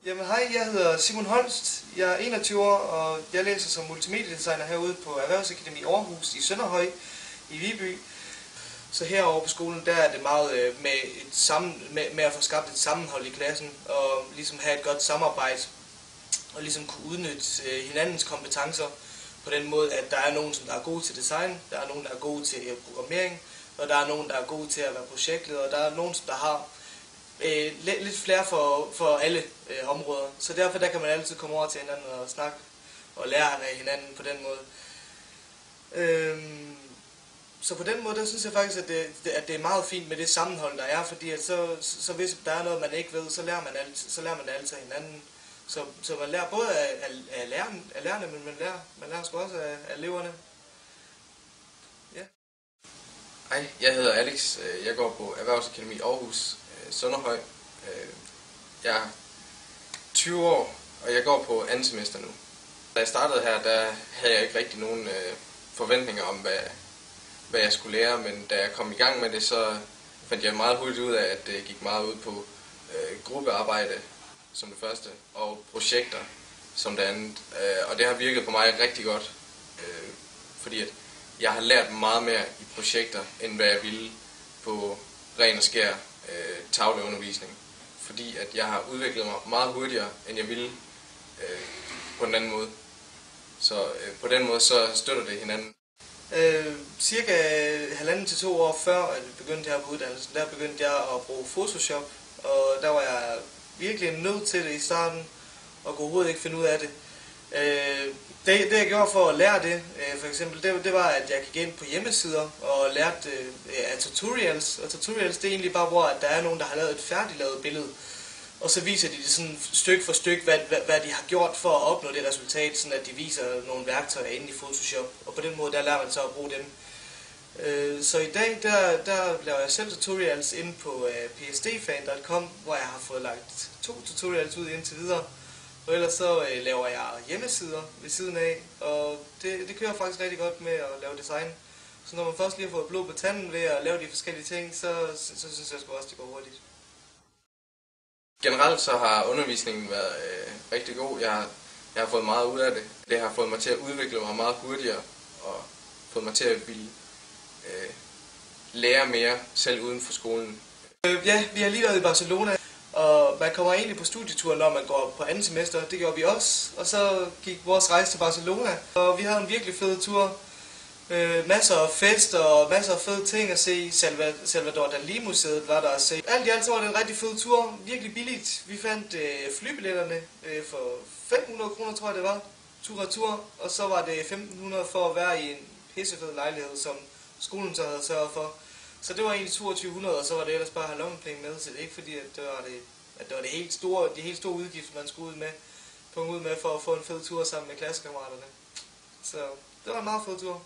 Jamen hej, jeg hedder Simon Holst. Jeg er 21 år, og jeg læser som multimediedesigner herude på Erhvervsakademi Aarhus i Sønderhøj i Viby. Så herovre på skolen, der er det meget med at få skabt et sammenhold i klassen, og ligesom have et godt samarbejde, og ligesom kunne udnytte hinandens kompetencer på den måde, at der er nogen, som der er gode til design, der er nogen, der er gode til programmering, og der er nogen, der er gode til at være projektleder, og der er nogen, som der har lidt flere for alle områder. Så derfor der kan man altid komme over til hinanden og snakke og lære af hinanden på den måde. Så på den måde, der synes jeg faktisk, at det er meget fint med det sammenhold, der er, fordi at så hvis der er noget, man ikke ved, så lærer man det altid af hinanden. Så man lærer både af lærerne, men man lærer sgu også af eleverne. Ja. Hej, jeg hedder Alex. Jeg går på Erhvervsakademi Aarhus, Sønderhøj. Jeg er 20 år, og jeg går på andet semester nu. Da jeg startede her, der havde jeg ikke rigtig nogen forventninger om, hvad jeg skulle lære, men da jeg kom i gang med det, så fandt jeg meget hurtigt ud af, at det gik meget ud på gruppearbejde som det første, og projekter som det andet. Og det har virket på mig rigtig godt, fordi at jeg har lært meget mere i projekter, end hvad jeg ville på ren og skær tavleundervisning. Fordi at jeg har udviklet mig meget hurtigere, end jeg ville på den anden måde. Så på den måde så støtter det hinanden. Cirka 1,5 til 2 år før at jeg begyndte her på uddannelsen, der begyndte jeg at bruge Photoshop, og der var jeg virkelig nødt til det i starten, og kunne overhovedet ikke finde ud af det. Det jeg gjorde for at lære det, for eksempel, det var, at jeg gik ind på hjemmesider og lærte af tutorials. Og tutorials, det er egentlig bare, hvor at der er nogen, der har lavet et færdiglavet billede, og så viser de det sådan stykke for stykke, hvad de har gjort for at opnå det resultat, sådan at de viser nogle værktøjer inde i Photoshop. Og på den måde, der lærer man så at bruge dem. Så i dag, der laver jeg selv tutorials inde på psdfan.com, hvor jeg har fået lagt 2 tutorials ud indtil videre. Og ellers så laver jeg hjemmesider ved siden af, og det kører faktisk rigtig godt med at lave design. Så når man først lige har fået blod på tanden ved at lave de forskellige ting, så synes jeg sgu også, det går hurtigt. Generelt så har undervisningen været rigtig god. Jeg har fået meget ud af det. Det har fået mig til at udvikle mig meget hurtigere, og fået mig til at ville lære mere selv uden for skolen. Ja, vi har lige været i Barcelona, og man kommer egentlig på studietur, når man går på andet semester. Det gjorde vi også, og så gik vores rejse til Barcelona, og vi havde en virkelig fed tur. Masser af fester og masser af fede ting at se. Salvador Dalí-museet var der at se. Alt i alt så var det en rigtig fed tur, virkelig billigt. Vi fandt flybilletterne for 500 kroner, tror jeg det var, tur-retur, og så var det 1.500 for at være i en pissefed lejlighed, som skolen så havde sørget for. Så det var egentlig 2200, og så var det ellers bare at have lommepenge med, så det er ikke fordi, at det var de helt store udgifter, man skulle ud med for at få en fed tur sammen med klassekammeraterne. Så det var en meget fed tur.